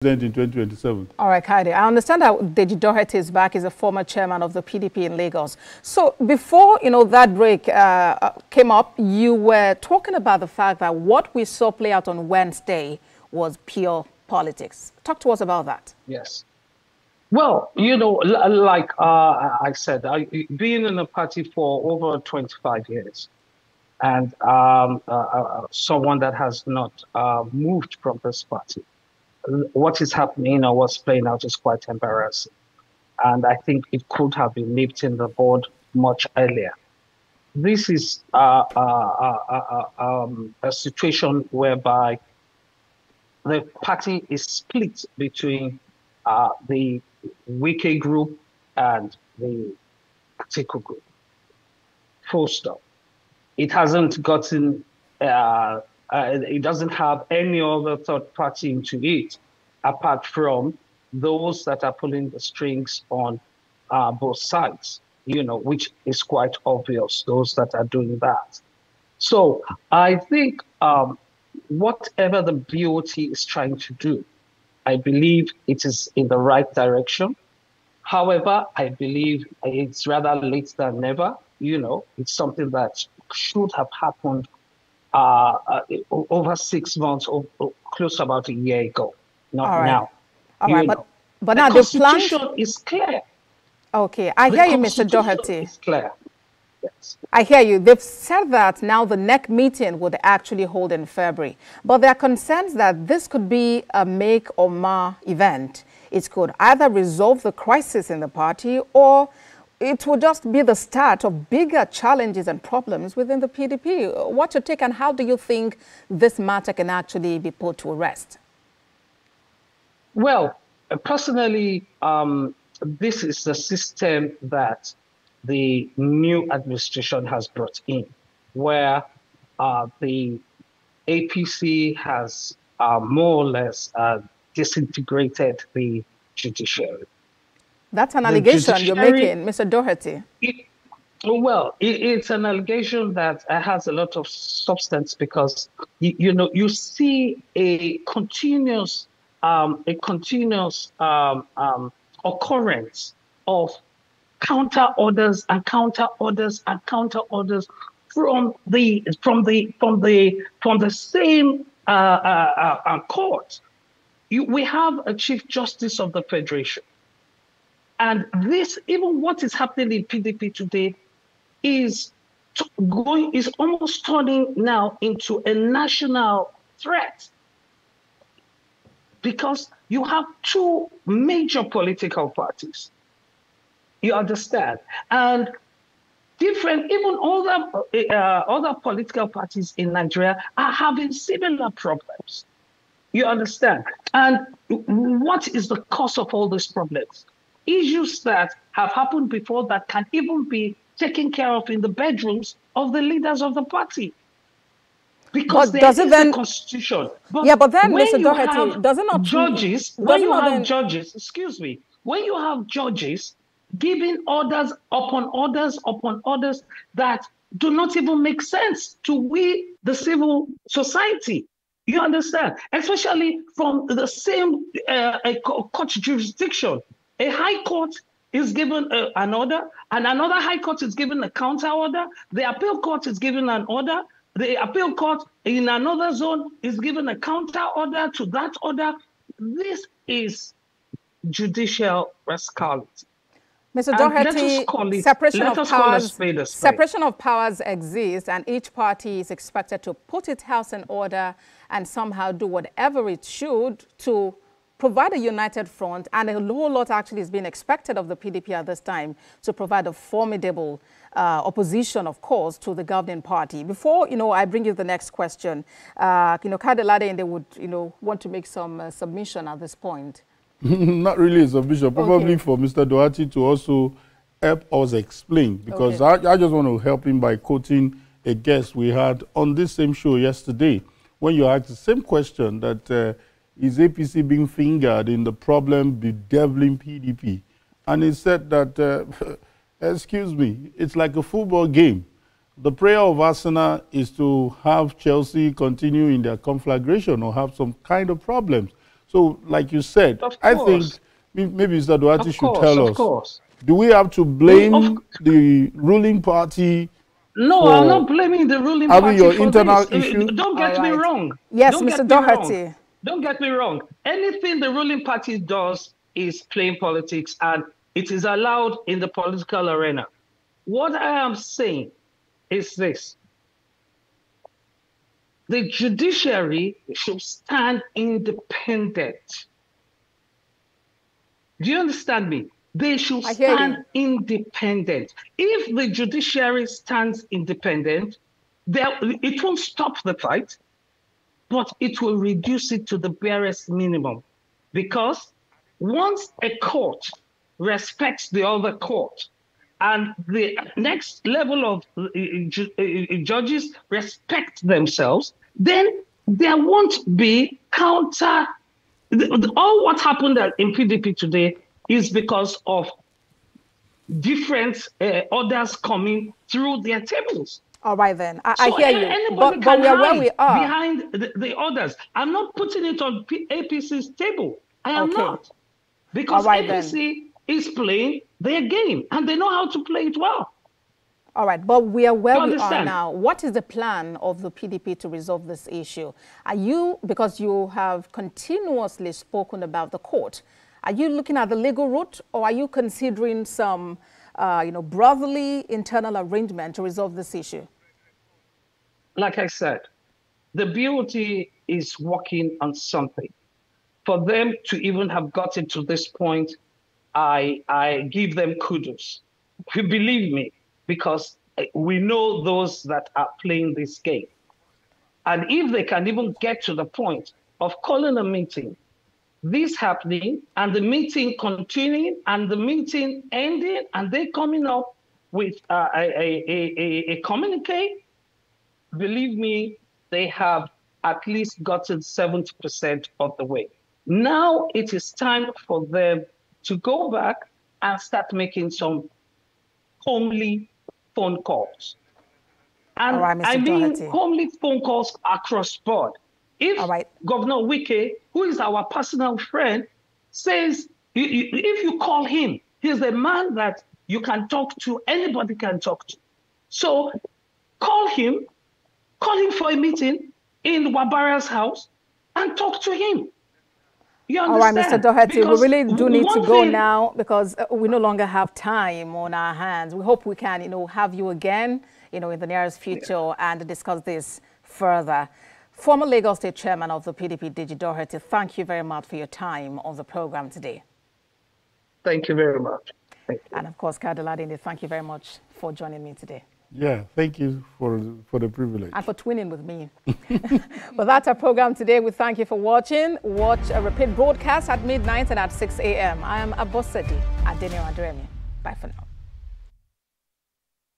in 2027. All right, Kaide. I understand that Deji Doherty is back. He's a former chairman of the PDP in Lagos. So before, that break came up, you were talking about the fact that what we saw play out on Wednesday was pure politics. Talk to us about that. Yes. Well, like I said, I've been in a party for over 25 years. And someone that has not moved from this party. What is happening or what's playing out is quite embarrassing. And I think it could have been nipped in the bud much earlier. This is a situation whereby the party is split between the Wike group and the Atiku group. Full stop. It hasn't gotten it doesn't have any other third party into it, apart from those that are pulling the strings on both sides, which is quite obvious, those that are doing that. So I think whatever the BOT is trying to do, I believe it is in the right direction. However, I believe it's rather late than never. It's something that should have happened over 6 months or close to about a year ago, not now. All right, but now the Constitution is clear. Okay, I hear you, Mr. Doherty. It's clear. Yes. I hear you. They've said that now the next meeting would actually hold in February, but there are concerns that this could be a make or mar event. It could either resolve the crisis in the party or it will just be the start of bigger challenges and problems within the PDP. What's your take, and how do you think this matter can actually be put to rest? Well, personally, this is the system that the new administration has brought in, where the APC has more or less disintegrated the judiciary. That's an allegation you're making, Mr. Doherty. It's an allegation that has a lot of substance because you see a continuous occurrence of counter orders and counter orders and counter orders from the same court. We have a Chief Justice of the Federation. And this, even what is happening in PDP today, is almost turning now into a national threat, because you have two major political parties. You understand, and even other political parties in Nigeria are having similar problems. You understand, and what is the cause of all these problems? Issues that have happened before that can even be taken care of in the bedrooms of the leaders of the party. Because there is a constitution. But then, Mr. Doherty, doesn't not judges, when you have judges, excuse me, when you have judges giving orders upon orders that do not even make sense to we, the civil society. You understand? Especially from the same court jurisdiction. A high court is given an order, and another high court is given a counter order. The appeal court is given an order. The appeal court in another zone is given a counter order to that order. This is judicial rascality. Mr. Doherty, separation of powers exists, and each party is expected to put its house in order and somehow do whatever it should to provide a united front, and a whole lot actually is being expected of the PDP at this time to provide a formidable opposition, of course, to the governing party. Before, I bring you the next question, Kadelade, they would, want to make some submission at this point. Not really a submission, probably for Mr. Doherty to also help us explain, because I just want to help him by quoting a guest we had on this same show yesterday, when you asked the same question that is APC being fingered in the problem bedeviling PDP? And he said that, excuse me, it's like a football game. The prayer of Arsenal is to have Chelsea continue in their conflagration or have some kind of problems. So, like you said, I think maybe Mr. Doherty should tell us. Of course. Do we have to blame the ruling party? No, I'm not blaming the ruling party your for internal this. issue. Don't get me wrong. Yes, Mr. Doherty. Don't get me wrong. Anything the ruling party does is playing politics, and it is allowed in the political arena. What I am saying is this. The judiciary should stand independent. Do you understand me? They should stand independent. If the judiciary stands independent, it won't stop the fight, but it will reduce it to the barest minimum. Because once a court respects the other court, and the next level of judges respect themselves, then there won't be counter. All what happened in PDP today is because of different orders coming through their tables. All right, then. I hear you. But we are where we are. Behind the orders. I'm not putting it on APC's table. I am not. Because APC is playing their game, and they know how to play it well. All right, but we are where we are now. What is the plan of the PDP to resolve this issue? Are you, because you have continuously spoken about the court, are you looking at the legal route, or are you considering some, brotherly internal arrangement to resolve this issue? Like I said, the BOT is working on something. For them to even have gotten to this point, I give them kudos. Believe me, because we know those that are playing this game. And if they can even get to the point of calling a meeting, this happening, and the meeting continuing, and the meeting ending, and they coming up with a communique, believe me, they have at least gotten 70% of the way. Now it is time for them to go back and start making some homely phone calls. And I mean homely phone calls across board. If Governor Wike, who is our personal friend, says, if you call him, he's a man that you can talk to, anybody can talk to. So call him for a meeting in Wabara's house and talk to him. All right, Mr. Doherty, we really do need to go now because we no longer have time on our hands. We hope we can, have you again, in the nearest future and discuss this further. Former Lagos State Chairman of the PDP, Deji Doherty, thank you very much for your time on the program today. Thank you very much. Thank you. And of course, Kadeladini, thank you very much for joining me today. Yeah, thank you for the privilege. And for twinning with me. But that's our program today. We thank you for watching. Watch a repeat broadcast at midnight and at 6 a.m. I am Abosedi Adeni Adremi. Bye for now.